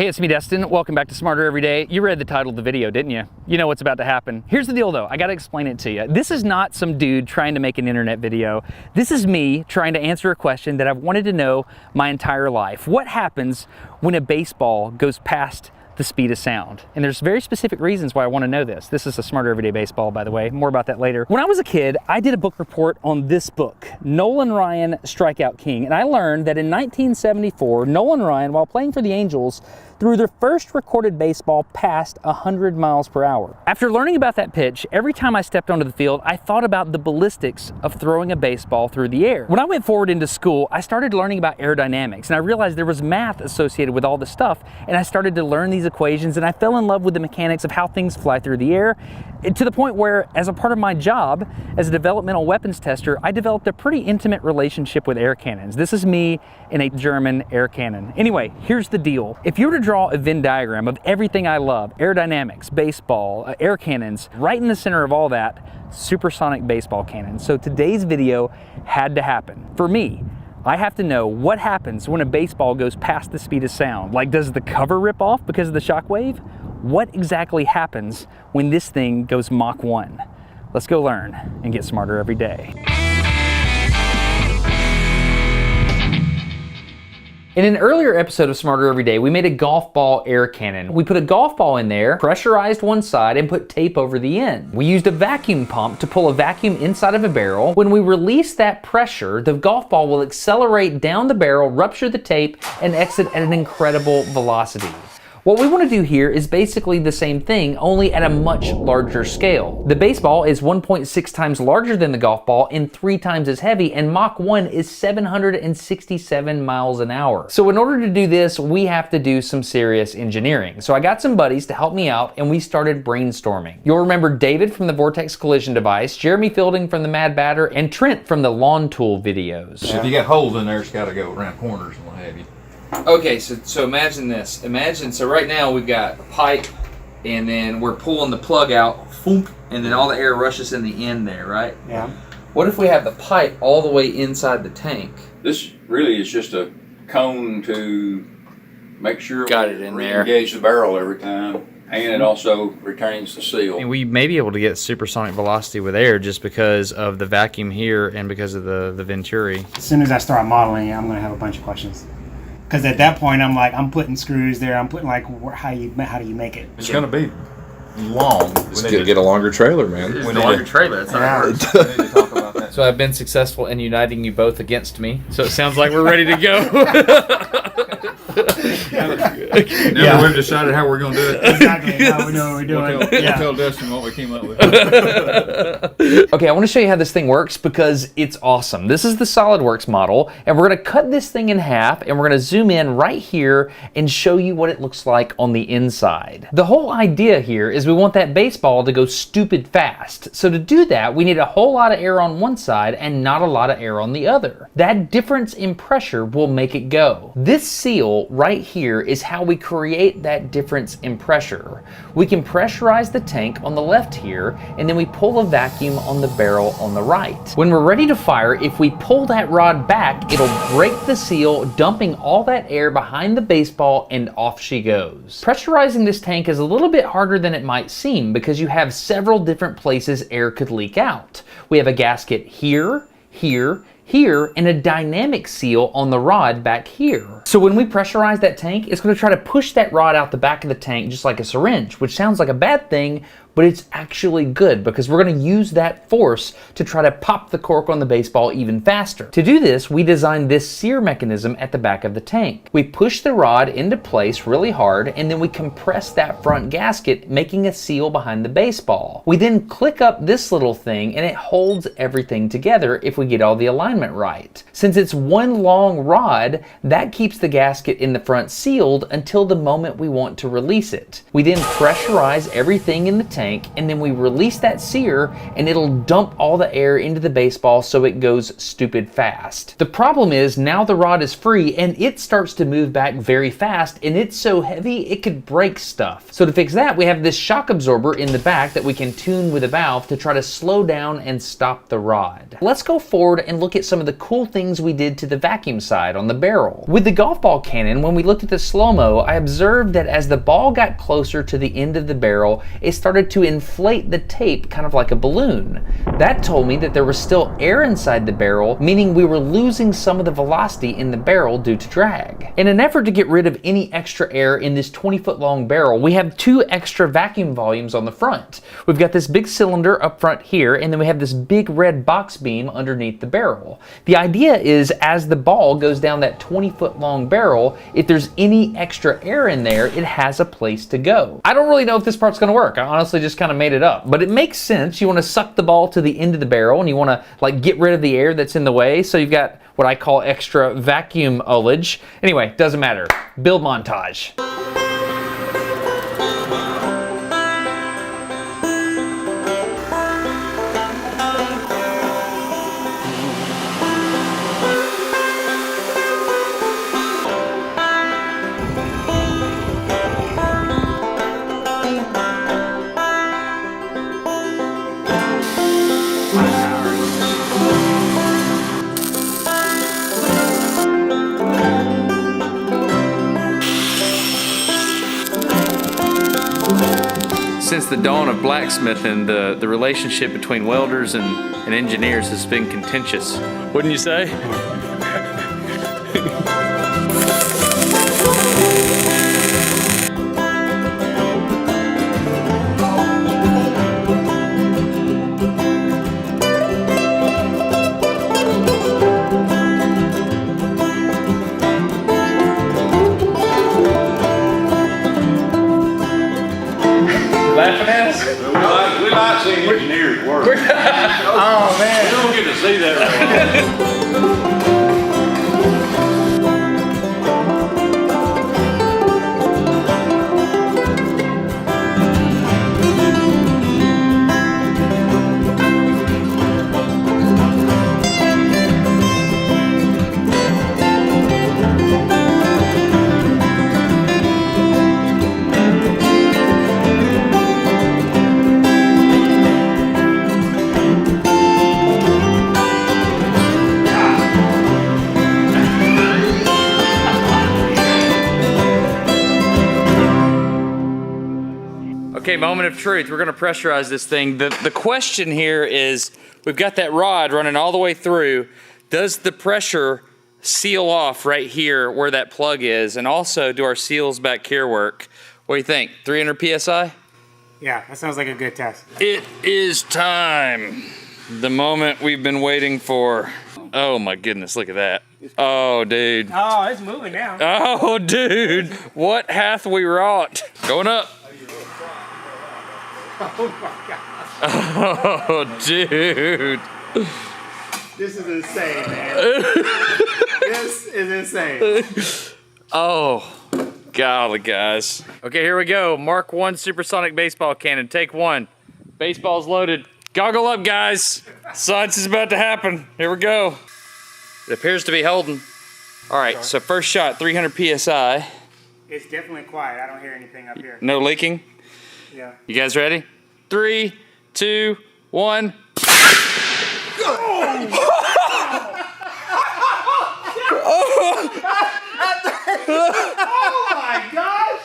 Hey, it's me, Destin. Welcome back to Smarter Every Day. You read the title of the video, didn't you? You know what's about to happen. Here's the deal though, I gotta explain it to you. This is not some dude trying to make an internet video. This is me trying to answer a question that I've wanted to know my entire life. What happens when a baseball goes past the speed of sound? And there's very specific reasons why I want to know this. This is a Smarter Everyday Baseball, by the way. More about that later. When I was a kid, I did a book report on this book, Nolan Ryan, Strikeout King. And I learned that in 1974, Nolan Ryan, while playing for the Angels, threw their first recorded baseball past 100 miles per hour. After learning about that pitch, every time I stepped onto the field, I thought about the ballistics of throwing a baseball through the air. When I went forward into school, I started learning about aerodynamics, and I realized there was math associated with all this stuff, and I started to learn these equations, and I fell in love with the mechanics of how things fly through the air, to the point where, as a part of my job as a developmental weapons tester, I developed a pretty intimate relationship with air cannons. This is me in a German air cannon. Anyway, here's the deal. If you were to draw a Venn diagram of everything I love, aerodynamics, baseball, air cannons, right in the center of all that, supersonic baseball cannons. So today's video had to happen. For me, I have to know what happens when a baseball goes past the speed of sound. Like, does the cover rip off because of the shock wave? What exactly happens when this thing goes Mach 1? Let's go learn and get smarter every day. In an earlier episode of Smarter Every Day, we made a golf ball air cannon. We put a golf ball in there, pressurized one side, and put tape over the end. We used a vacuum pump to pull a vacuum inside of a barrel. When we release that pressure, the golf ball will accelerate down the barrel, rupture the tape, and exit at an incredible velocity. What we want to do here is basically the same thing, only at a much larger scale. The baseball is 1.6 times larger than the golf ball and 3 times as heavy, and Mach 1 is 767 miles an hour. So in order to do this, we have to do some serious engineering. So I got some buddies to help me out, and we started brainstorming. You'll remember David from the Vortex Collision Device, Jeremy Fielding from the Mad Batter, and Trent from the Lawn Tool videos. So if you got holes in there, it's got to go around corners and what have you. Okay, so imagine this. So right now we've got a pipe, and then we're pulling the plug out, and then all the air rushes in the end there, right? Yeah. What if we have the pipe all the way inside the tank? This really is just a cone to make sure Got it in there. Engage the barrel every time, and it also retains the seal. And we may be able to get supersonic velocity with air just because of the vacuum here and because of the venturi. As soon as I start modeling it, I'm going to have a bunch of questions. Because at that point, I'm putting screws there. I'm putting how do you make it? It's going to be long. Just get a longer trailer, man. It's a longer trailer. That's how it works. We need to talk about that. So I've been successful in uniting you both against me. So it sounds like we're ready to go. Now we've decided how we're going to do it. Exactly. Now we know what we're doing. We'll tell Dustin what we came up with. Okay, I want to show you how this thing works because it's awesome. This is the SolidWorks model, and we're going to cut this thing in half, and we're going to zoom in right here and show you what it looks like on the inside. The whole idea here is we want that baseball to go stupid fast. So to do that, we need a whole lot of air on one side and not a lot of air on the other. That difference in pressure will make it go. This seal right here is how we create that difference in pressure. We can pressurize the tank on the left here, and then we pull a vacuum on the barrel on the right. When we're ready to fire, if we pull that rod back, it'll break the seal, dumping all that air behind the baseball, and off she goes. Pressurizing this tank is a little bit harder than it might seem because you have several different places air could leak out. We have a gasket here, here, here, and a dynamic seal on the rod back here. So when we pressurize that tank, it's going to try to push that rod out the back of the tank just like a syringe, which sounds like a bad thing, but it's actually good because we're going to use that force to try to pop the cork on the baseball even faster. To do this, we designed this sear mechanism at the back of the tank. We push the rod into place really hard, and then we compress that front gasket, making a seal behind the baseball. We then click up this little thing, and it holds everything together if we get all the alignment right. Since it's one long rod, that keeps the gasket in the front sealed until the moment we want to release it. We then pressurize everything in the tank tank, and then we release that sear and it'll dump all the air into the baseball so it goes stupid fast. The problem is now the rod is free and it starts to move back very fast, and it's so heavy it could break stuff. So to fix that, we have this shock absorber in the back that we can tune with a valve to try to slow down and stop the rod. Let's go forward and look at some of the cool things we did to the vacuum side on the barrel. With the golf ball cannon, when we looked at the slow-mo, I observed that as the ball got closer to the end of the barrel, it started to inflate the tape kind of like a balloon. That told me that there was still air inside the barrel, meaning we were losing some of the velocity in the barrel due to drag. In an effort to get rid of any extra air in this 20-foot long barrel, we have 2 extra vacuum volumes on the front. We've got this big cylinder up front here, and then we have this big red box beam underneath the barrel. The idea is as the ball goes down that 20-foot long barrel, if there's any extra air in there, it has a place to go. I don't really know if this part's gonna work. I honestly just kind of made it up, but it makes sense. You want to suck the ball to the end of the barrel and you want to like get rid of the air that's in the way, so you've got what I call extra vacuum ullage. Anyway, doesn't matter. Build montage. Since the dawn of blacksmithing, the relationship between welders and engineers has been contentious. Wouldn't you say? Laughing at us? We like seeing engineers work. Oh man. We don't get to see that very often. Okay, moment of truth. We're gonna pressurize this thing. The question here is, we've got that rod running all the way through. Does the pressure seal off right here where that plug is? And also, do our seals back here work? What do you think, 300 PSI? Yeah, that sounds like a good test. It is time. The moment we've been waiting for. Oh my goodness, look at that. Oh, dude. Oh, it's moving now. Oh, dude. What hath we wrought? Going up. Oh my God. Oh, dude. This is insane, man. This is insane. Oh, golly, guys. Okay, here we go. Mark 1 Supersonic baseball cannon. Take 1. Baseball's loaded. Goggle up, guys. Science is about to happen. Here we go. It appears to be holding. All right, so first shot, 300 PSI. It's definitely quiet. I don't hear anything up here. No leaking? Yeah. You guys ready? 3, 2, 1. Oh my gosh!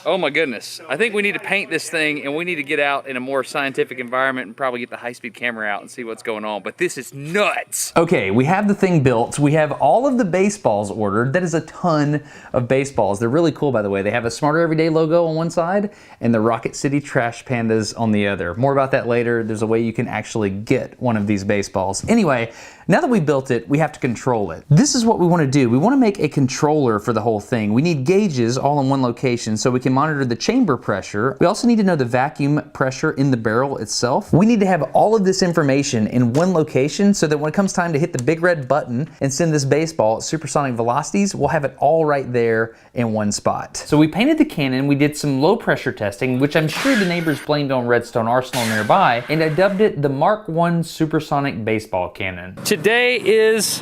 Oh my goodness. I think we need to paint this thing, and we need to get out in a more scientific environment and probably get the high-speed camera out and see what's going on. But this is nuts. Okay, we have the thing built. We have all of the baseballs ordered. That is a ton of baseballs. They're really cool, by the way. They have a Smarter Everyday logo on one side and the Rocket City Trash Pandas on the other. More about that later. There's a way you can actually get one of these baseballs. Anyway, now that we built it, we have to control it. This is what we want to do. We want to make a controller for the whole thing. We need gauges all in one location so we can monitor the chamber pressure. We also need to know the vacuum pressure in the barrel itself. We need to have all of this information in one location so that when it comes time to hit the big red button and send this baseball at supersonic velocities, we'll have it all right there in one spot. So we painted the cannon, we did some low pressure testing, which I'm sure the neighbors blamed on Redstone Arsenal nearby, and I dubbed it the Mark I Supersonic Baseball Cannon. Today is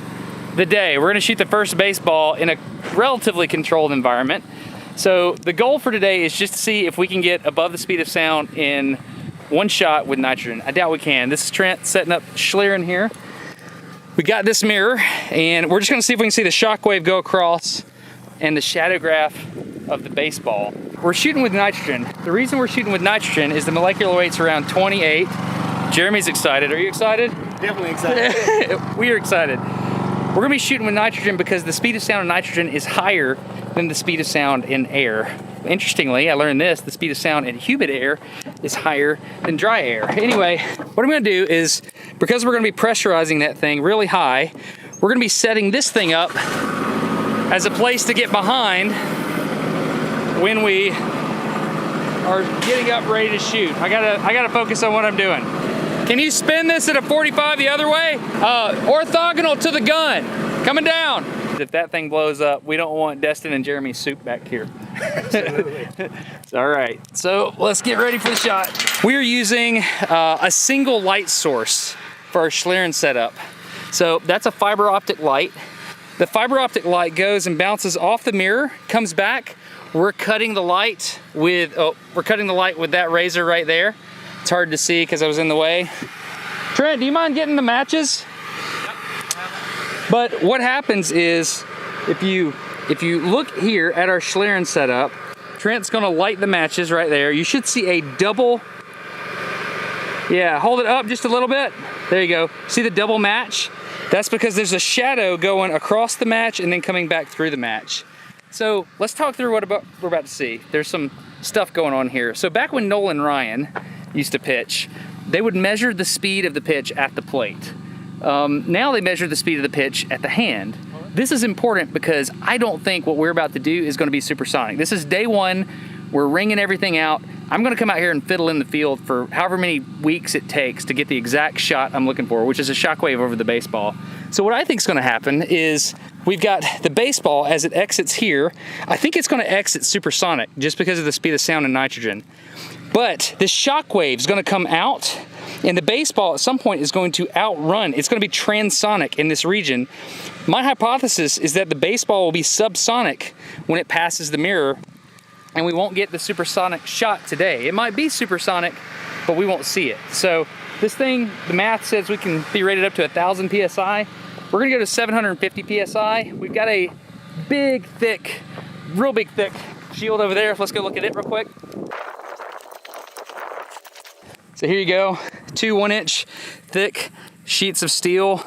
the day. We're gonna shoot the first baseball in a relatively controlled environment. So the goal for today is just to see if we can get above the speed of sound in one shot with nitrogen. I doubt we can. This is Trent setting up Schlieren here. We got this mirror, and we're just gonna see if we can see the shockwave go across and the shadow graph of the baseball. We're shooting with nitrogen. The reason we're shooting with nitrogen is the molecular weight's around 28. Jeremy's excited. Are you excited? Definitely excited. We are excited. We're gonna be shooting with nitrogen because the speed of sound in nitrogen is higher than the speed of sound in air. Interestingly, I learned this, the speed of sound in humid air is higher than dry air. Anyway, what I'm gonna do is, because we're gonna be pressurizing that thing really high, we're gonna be setting this thing up as a place to get behind when we are getting up ready to shoot. I gotta focus on what I'm doing. Can you spin this at a 45 the other way? Orthogonal to the gun, coming down. If that thing blows up, we don't want Destin and Jeremy's soup back here. Absolutely. All right, so let's get ready for the shot. We are using a single light source for our Schlieren setup. So that's a fiber optic light. The fiber optic light goes and bounces off the mirror, comes back. We're cutting the light with that razor right there. It's hard to see because I was in the way. Trent, do you mind getting the matches? But what happens is, if you look here at our Schlieren setup, Trent's gonna light the matches right there. You should see a double, yeah, hold it up just a little bit. There you go. See the double match? That's because there's a shadow going across the match and then coming back through the match. So let's talk through what we're about to see. There's some stuff going on here. So back when Nolan Ryan used to pitch, they would measure the speed of the pitch at the plate. Now they measure the speed of the pitch at the hand. This is important because I don't think what we're about to do is going to be supersonic. This is day one. We're ringing everything out. I'm going to come out here and fiddle in the field for however many weeks it takes to get the exact shot I'm looking for, which is a shockwave over the baseball. So what I think is going to happen is we've got the baseball as it exits here. I think it's going to exit supersonic just because of the speed of sound in nitrogen. But this shockwave is going to come out, and the baseball at some point is going to outrun. It's going to be transonic in this region. My hypothesis is that the baseball will be subsonic when it passes the mirror, and we won't get the supersonic shot today. It might be supersonic, but we won't see it. So this thing, the math says we can be rated up to 1,000 PSI. We're gonna go to 750 PSI. We've got a big, thick, real big, thick shield over there. Let's go look at it real quick. So here you go, 2 1-inch thick sheets of steel.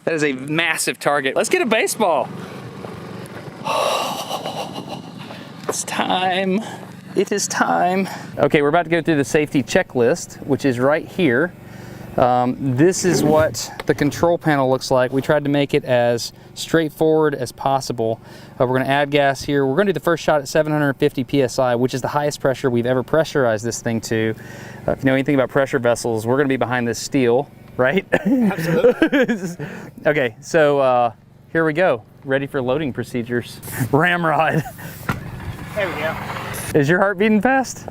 That is a massive target. Let's get a baseball. It's time. It is time. Okay, we're about to go through the safety checklist, which is right here. This is what the control panel looks like. We tried to make it as straightforward as possible. We're gonna add gas here. We're gonna do the first shot at 750 PSI, which is the highest pressure we've ever pressurized this thing to. If you know anything about pressure vessels, we're gonna be behind this steel, right? Absolutely. Okay, so here we go. Ready for loading procedures. Ramrod. There we go. Is your heart beating fast?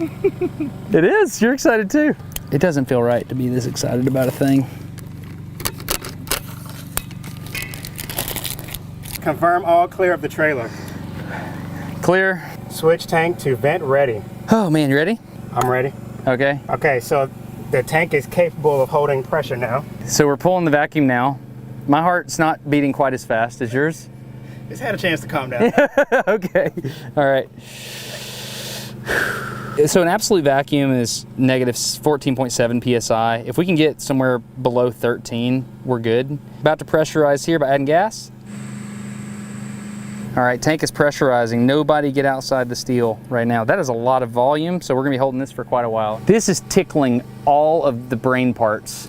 It is. You're excited too. It doesn't feel right to be this excited about a thing. Confirm all clear of the trailer. Clear. Switch tank to vent ready. Oh man, you ready? I'm ready. Okay. Okay, so the tank is capable of holding pressure now. So we're pulling the vacuum now. My heart's not beating quite as fast as yours. It's had a chance to calm down. Okay. All right. So an absolute vacuum is negative 14.7 PSI. If we can get somewhere below 13, we're good. About to pressurize here by adding gas. All right, tank is pressurizing. Nobody get outside the steel right now. That is a lot of volume, so we're gonna be holding this for quite a while. This is tickling all of the brain parts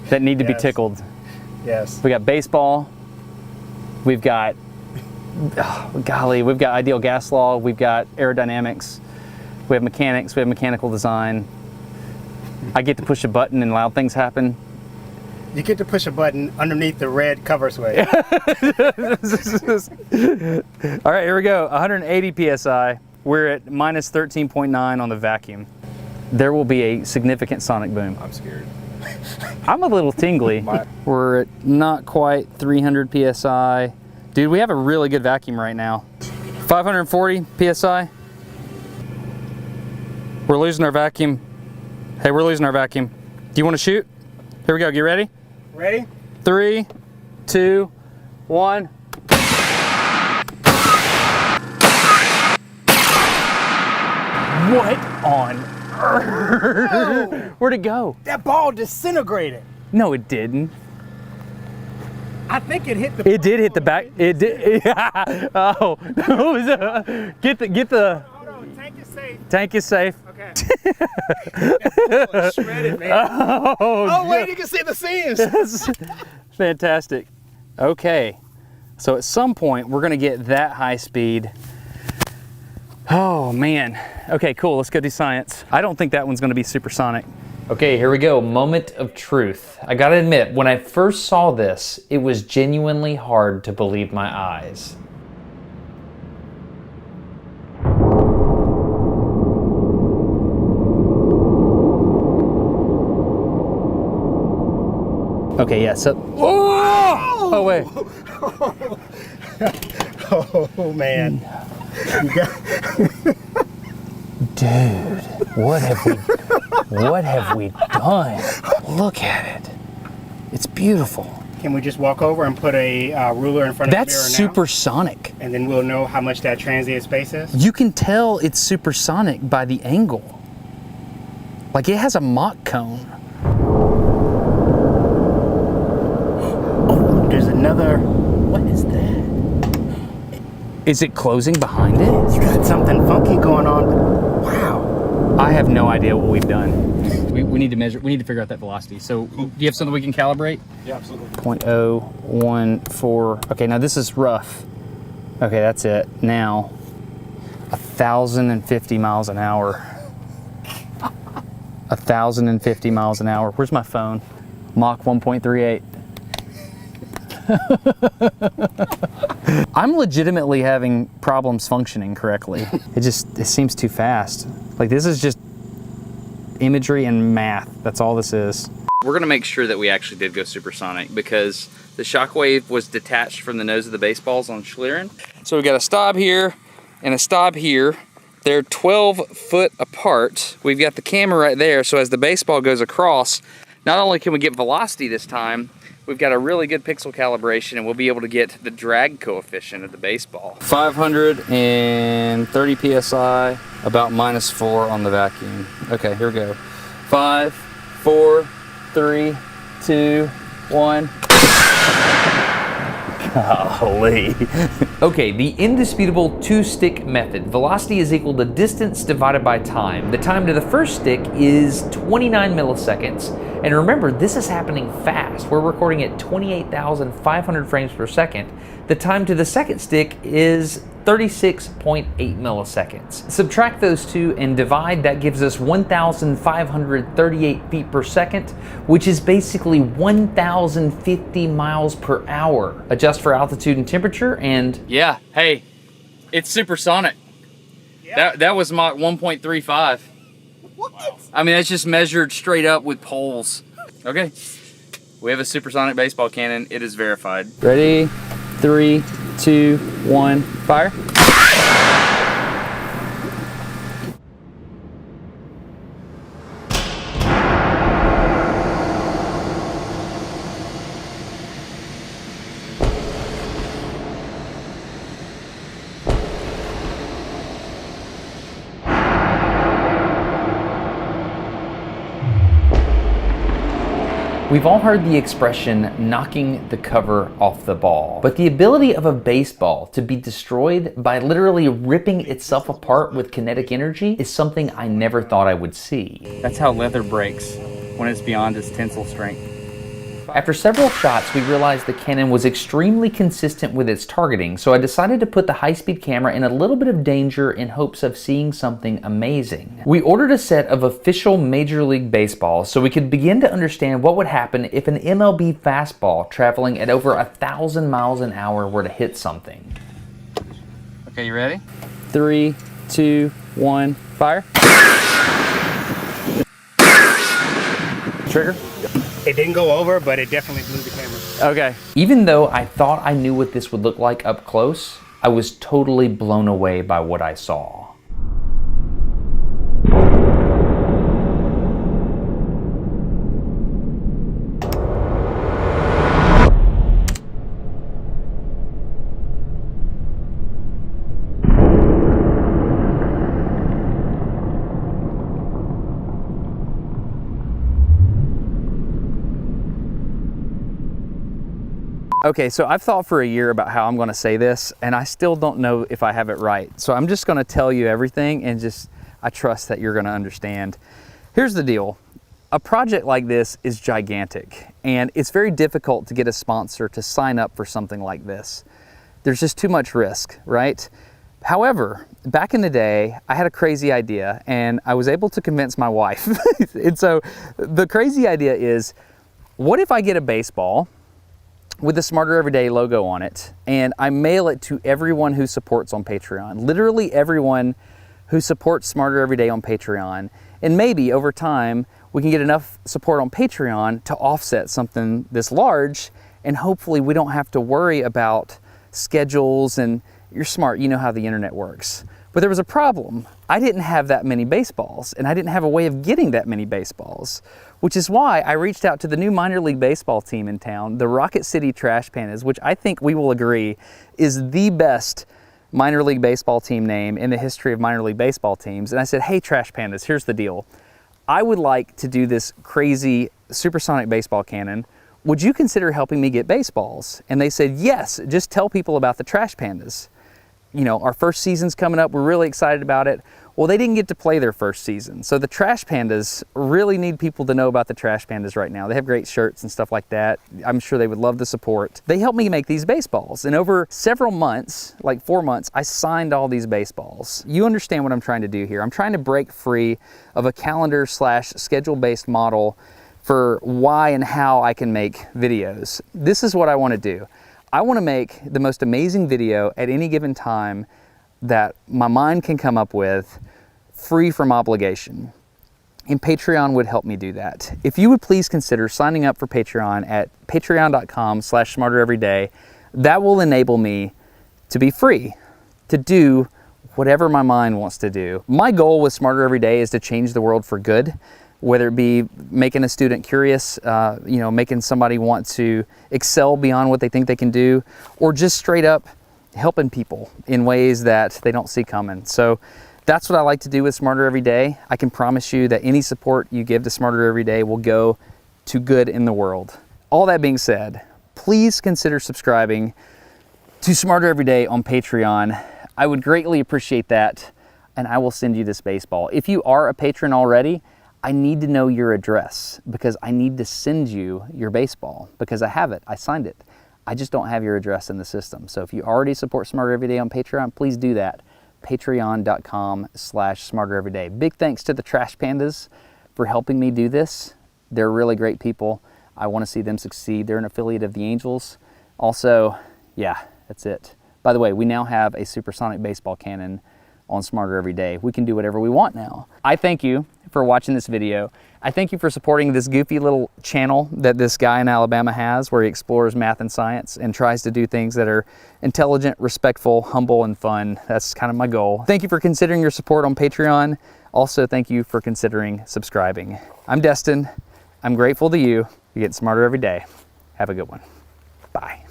that need to be tickled. Yes. We got baseball, we've got oh, golly, we've got ideal gas law, we've got aerodynamics, we have mechanics, we have mechanical design. I get to push a button and loud things happen. You get to push a button underneath the red cover sway. All right, here we go. 180 PSI. We're at minus 13.9 on the vacuum. There will be a significant sonic boom. I'm scared. I'm a little tingly. We're at not quite 300 PSI. Dude, we have a really good vacuum right now. 540 PSI. We're losing our vacuum. Hey, we're losing our vacuum. Do you want to shoot? Here we go. Get ready? Ready? 3, 2, 1. What on earth? Where'd it go? That ball disintegrated. No, it didn't. I think it hit the. It did hit the back. It did. Oh, get the. Hold on, tank is safe. Tank is safe. Okay. That ball is shredded, man. Oh wait, you can see the seams. That's fantastic. Okay, so at some point we're gonna get that high speed. Oh man. Okay, cool. Let's go do science. I don't think that one's gonna be supersonic. Okay, here we go. Moment of truth. I gotta admit, when I first saw this, it was genuinely hard to believe my eyes. Okay, yeah. So. Oh, oh wait. Oh man. Dude, what have we done? Look at it. It's beautiful. Can we just walk over and put a ruler in front of That's the mirror now? supersonic. And then we'll know how much that transient space is? You can tell it's supersonic by the angle. Like it has a Mach cone. Oh, there's another. What is that? Is it closing behind it? You got something funky going on. Wow. I have no idea what we've done. We need to measure, we need to figure out that velocity. So do you have something we can calibrate? Yeah, absolutely. 0.014. Okay, now this is rough. Okay, that's it. Now, 1,050 miles an hour. 1,050 miles an hour. Where's my phone? Mach 1.38. I'm legitimately having problems functioning correctly. It seems too fast. Like this is just imagery and math. That's all this is. We're gonna make sure that we actually did go supersonic because the shockwave was detached from the nose of the baseballs on Schlieren. So we got a stop here and a stop here. They're 12 foot apart. We've got the camera right there, so as the baseball goes across, not only can we get velocity this time, we've got a really good pixel calibration and we'll be able to get the drag coefficient of the baseball. 530 PSI, about -4 on the vacuum. Okay, here we go. 5, 4, 3, 2, 1. Golly. Okay, the indisputable two-stick method. Velocity is equal to distance divided by time. The time to the first stick is 29 milliseconds. And remember, this is happening fast. We're recording at 28,500 frames per second. The time to the second stick is 36.8 milliseconds. Subtract those two and divide, that gives us 1,538 feet per second, which is basically 1,050 miles per hour. Adjust for altitude and temperature and... Yeah, hey, it's supersonic. Yeah. That was Mach 1.35. What? I mean, that's just measured straight up with poles. Okay, we have a supersonic baseball cannon. It is verified. Ready? 3, 2, 1, fire. We've all heard the expression knocking the cover off the ball, but the ability of a baseball to be destroyed by literally ripping itself apart with kinetic energy is something I never thought I would see. That's how leather breaks when it's beyond its tensile strength. After several shots, we realized the cannon was extremely consistent with its targeting, so I decided to put the high-speed camera in a little bit of danger in hopes of seeing something amazing. We ordered a set of official Major League Baseball so we could begin to understand what would happen if an MLB fastball traveling at over 1,000 miles an hour were to hit something. Okay, you ready? 3, 2, 1, fire. Trigger? It didn't go over, but it definitely blew the camera. Okay. Even though I thought I knew what this would look like up close, I was totally blown away by what I saw. Okay, so I've thought for a year about how I'm gonna say this, and I still don't know if I have it right. So I'm just gonna tell you everything, and I trust that you're gonna understand. Here's the deal. A project like this is gigantic, and it's very difficult to get a sponsor to sign up for something like this. There's just too much risk, right? However, back in the day, I had a crazy idea, and I was able to convince my wife. And so the crazy idea is, what if I get a baseball with the Smarter Everyday logo on it, and I mail it to everyone who supports on Patreon, literally everyone who supports Smarter Everyday on Patreon, and maybe over time we can get enough support on Patreon to offset something this large, and hopefully we don't have to worry about schedules, and you're smart, you know how the internet works. But there was a problem. I didn't have that many baseballs, and I didn't have a way of getting that many baseballs, which is why I reached out to the new minor league baseball team in town, the Rocket City Trash Pandas, which I think we will agree is the best minor league baseball team name in the history of minor league baseball teams. And I said, hey, Trash Pandas, here's the deal. I would like to do this crazy supersonic baseball cannon. Would you consider helping me get baseballs? And they said, yes, just tell people about the Trash Pandas. You know, our first season's coming up. We're really excited about it. Well, they didn't get to play their first season. So the Trash Pandas really need people to know about the Trash Pandas right now. They have great shirts and stuff like that. I'm sure they would love the support. They helped me make these baseballs. And over several months, like 4 months, I signed all these baseballs. You understand what I'm trying to do here. I'm trying to break free of a calendar/schedule-based model for why and how I can make videos. This is what I want to do. I want to make the most amazing video at any given time that my mind can come up with, free from obligation. And Patreon would help me do that. If you would please consider signing up for Patreon at patreon.com/SmarterEveryday, that will enable me to be free, to do whatever my mind wants to do. My goal with Smarter Every Day is to change the world for good, whether it be making a student curious, making somebody want to excel beyond what they think they can do, or just straight up helping people in ways that they don't see coming. So that's what I like to do with Smarter Every Day. I can promise you that any support you give to Smarter Every Day will go to good in the world. All that being said, please consider subscribing to Smarter Every Day on Patreon. I would greatly appreciate that, and I will send you this baseball. If you are a patron already, I need to know your address because I need to send you your baseball because I have it, I signed it. I just don't have your address in the system. So if you already support Smarter Every Day on Patreon, please do that. Patreon.com/SmarterEveryday. Big thanks to the Trash Pandas for helping me do this. They're really great people. I want to see them succeed. They're an affiliate of the Angels. Also, yeah, that's it. By the way, we now have a supersonic baseball cannon on Smarter Every Day. We can do whatever we want now. I thank you for watching this video. I thank you for supporting this goofy little channel that this guy in Alabama has where he explores math and science and tries to do things that are intelligent, respectful, humble, and fun. That's kind of my goal. Thank you for considering your support on Patreon. Also, thank you for considering subscribing. I'm Destin. I'm grateful to you. You get smarter every day. Have a good one. Bye.